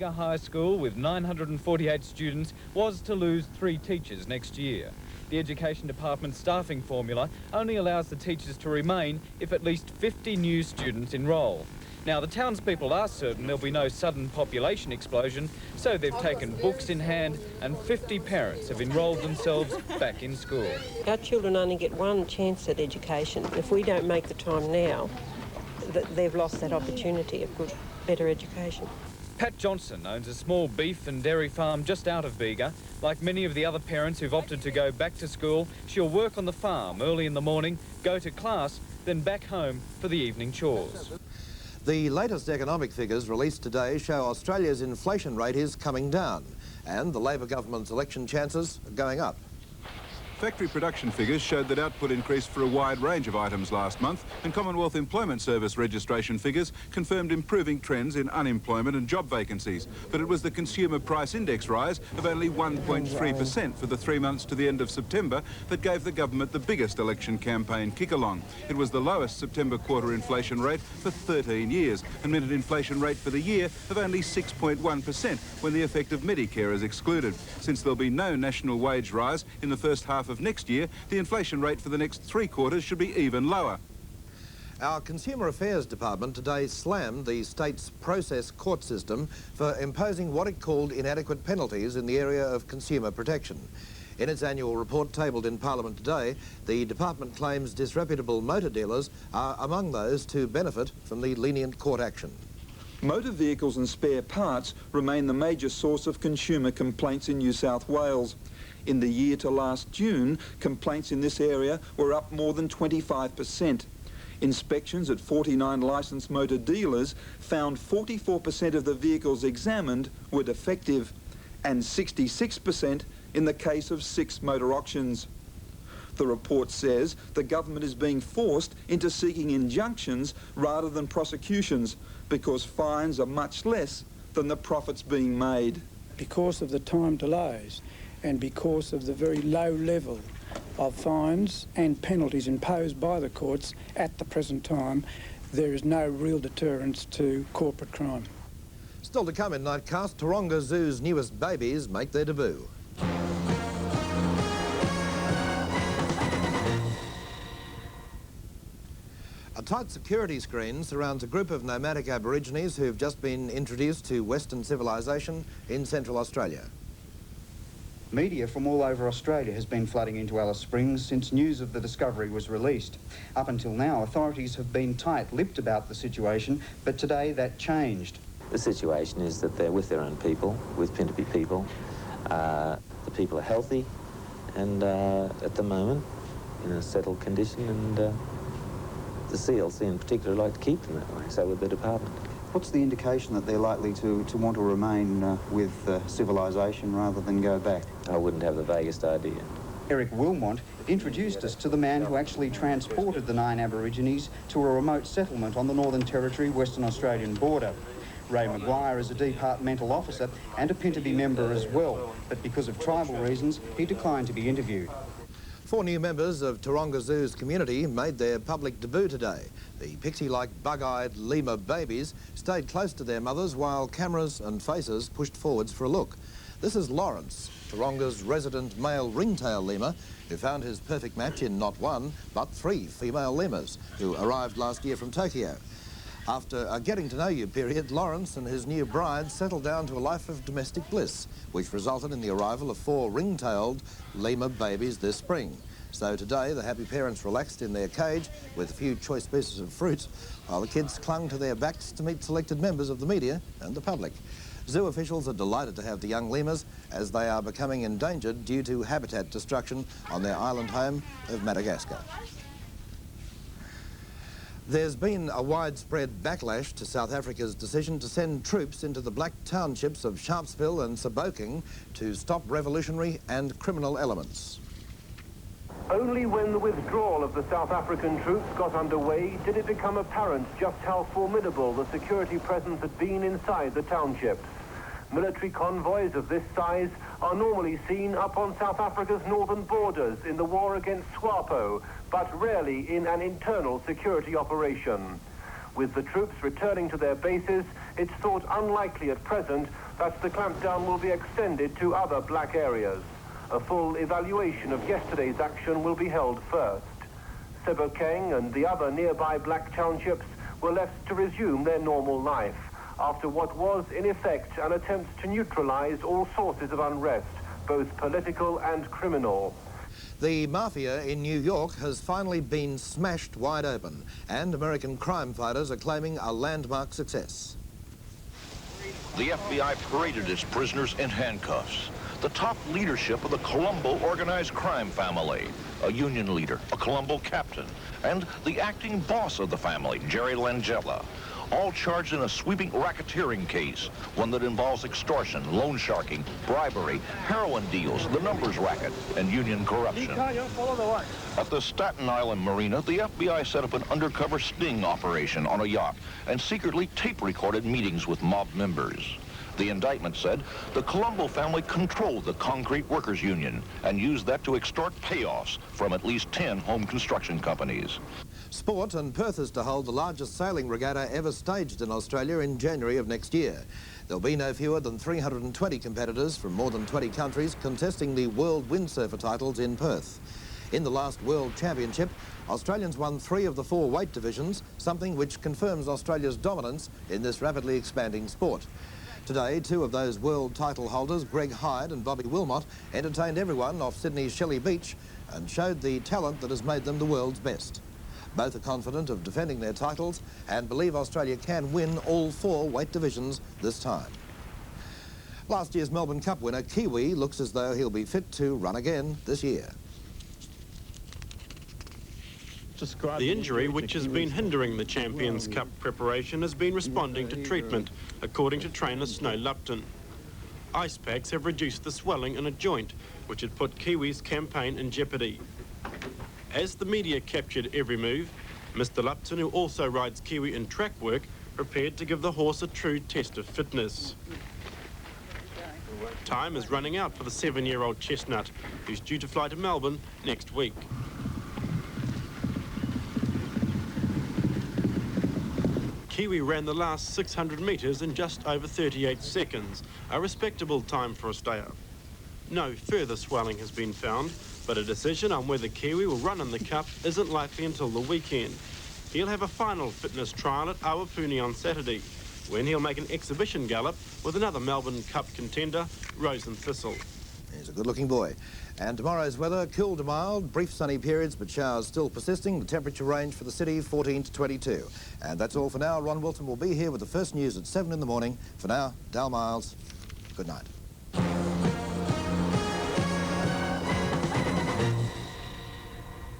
Bega High School, with 948 students, was to lose 3 teachers next year. The Education Department's staffing formula only allows the teachers to remain if at least 50 new students enrol. Now, the townspeople are certain there'll be no sudden population explosion, so they've taken books in hand and 50 parents have enrolled themselves back in school. Our children only get one chance at education. If we don't make the time now, they've lost that opportunity of good, better education. Pat Johnson owns a small beef and dairy farm just out of Bega. Like many of the other parents who've opted to go back to school, she'll work on the farm early in the morning, go to class, then back home for the evening chores. The latest economic figures released today show Australia's inflation rate is coming down and the Labor government's election chances are going up. Factory production figures showed that output increased for a wide range of items last month, and Commonwealth Employment Service registration figures confirmed improving trends in unemployment and job vacancies. But it was the Consumer Price Index rise of only 1.3% for the 3 months to the end of September that gave the government the biggest election campaign kick-along. It was the lowest September quarter inflation rate for 13 years and meant an inflation rate for the year of only 6.1% when the effect of Medicare is excluded. Since there'll be no national wage rise in the first half of next year, the inflation rate for the next 3 quarters should be even lower. Our Consumer Affairs Department today slammed the state's process court system for imposing what it called inadequate penalties in the area of consumer protection. In its annual report tabled in Parliament today, the department claims disreputable motor dealers are among those to benefit from the lenient court action. Motor vehicles and spare parts remain the major source of consumer complaints in New South Wales. In the year to last June, complaints in this area were up more than 25%. Inspections at 49 licensed motor dealers found 44% of the vehicles examined were defective, and 66% in the case of 6 motor auctions. The report says the government is being forced into seeking injunctions rather than prosecutions because fines are much less than the profits being made. Because of the time delays and because of the very low level of fines and penalties imposed by the courts at the present time, there is no real deterrence to corporate crime. Still to come in Nightcast, Taronga Zoo's newest babies make their debut. A tight security screen surrounds a group of nomadic Aborigines who've just been introduced to Western civilization in Central Australia. Media from all over Australia has been flooding into Alice Springs since news of the discovery was released. Up until now, authorities have been tight-lipped about the situation, but today that changed. The situation is that they're with their own people, with Pintupi people. The people are healthy and at the moment in a settled condition, and the CLC in particular like to keep them that way, so would the department. What's the indication that they're likely to want to remain with civilisation rather than go back? I wouldn't have the vaguest idea. Eric Wilmont introduced us to the man who actually transported the 9 Aborigines to a remote settlement on the Northern Territory Western Australian border. Ray Maguire is a departmental officer and a Pintupi member as well, but because of tribal reasons, he declined to be interviewed. 4 new members of Taronga Zoo's community made their public debut today. The pixie-like bug-eyed lemur babies stayed close to their mothers while cameras and faces pushed forwards for a look. This is Lawrence, Taronga's resident male ringtail lemur, who found his perfect match in not 1, but 3 female lemurs, who arrived last year from Tokyo. After a getting-to-know-you period, Lawrence and his new bride settled down to a life of domestic bliss, which resulted in the arrival of 4 ring-tailed lemur babies this spring. So today, the happy parents relaxed in their cage with a few choice pieces of fruit, while the kids clung to their backs to meet selected members of the media and the public. Zoo officials are delighted to have the young lemurs, as they are becoming endangered due to habitat destruction on their island home of Madagascar. There's been a widespread backlash to South Africa's decision to send troops into the black townships of Sharpsville and Saboking to stop revolutionary and criminal elements. Only when the withdrawal of the South African troops got underway did it become apparent just how formidable the security presence had been inside the townships. Military convoys of this size are normally seen up on South Africa's northern borders in the war against SWAPO, but rarely in an internal security operation. With the troops returning to their bases, it's thought unlikely at present that the clampdown will be extended to other black areas. A full evaluation of yesterday's action will be held first. Sebokeng and the other nearby black townships were left to resume their normal life after what was, in effect, an attempt to neutralize all sources of unrest, both political and criminal. The mafia in New York has finally been smashed wide open, and American crime fighters are claiming a landmark success. The FBI paraded its prisoners in handcuffs. The top leadership of the Colombo organized crime family, a union leader, a Colombo captain, and the acting boss of the family, Jerry Langella, all charged in a sweeping racketeering case, one that involves extortion, loan sharking, bribery, heroin deals, the numbers racket, and union corruption. At the Staten Island Marina, the FBI set up an undercover sting operation on a yacht and secretly tape-recorded meetings with mob members. The indictment said the Colombo family controlled the concrete workers union and used that to extort payoffs from at least 10 home construction companies. Sport, and Perth is to hold the largest sailing regatta ever staged in Australia in January of next year. There'll be no fewer than 320 competitors from more than 20 countries contesting the World Windsurfer titles in Perth. In the last World Championship, Australians won 3 of the 4 weight divisions, something which confirms Australia's dominance in this rapidly expanding sport. Today, 2 of those world title holders, Greg Hyde and Bobby Wilmot, entertained everyone off Sydney's Shelley Beach and showed the talent that has made them the world's best. Both are confident of defending their titles and believe Australia can win all 4 weight divisions this time. Last year's Melbourne Cup winner, Kiwi, looks as though he'll be fit to run again this year. The injury, which has been hindering the Champions Cup preparation, has been responding to treatment, according to trainer Snow Lupton. Ice packs have reduced the swelling in a joint, which had put Kiwi's campaign in jeopardy. As the media captured every move, Mr. Lupton, who also rides Kiwi in track work, prepared to give the horse a true test of fitness. Time is running out for the 7-year-old chestnut, who's due to fly to Melbourne next week. Kiwi ran the last 600 metres in just over 38 seconds, a respectable time for a stayer. No further swelling has been found, but a decision on whether Kiwi will run in the Cup isn't likely until the weekend. He'll have a final fitness trial at Awapuni on Saturday, when he'll make an exhibition gallop with another Melbourne Cup contender, Rose and Thistle. He's a good-looking boy. And tomorrow's weather, cool to mild, brief sunny periods, but showers still persisting. The temperature range for the city, 14 to 22. And that's all for now. Ron Wilson will be here with the first news at 7 in the morning. For now, Dal Miles, good night.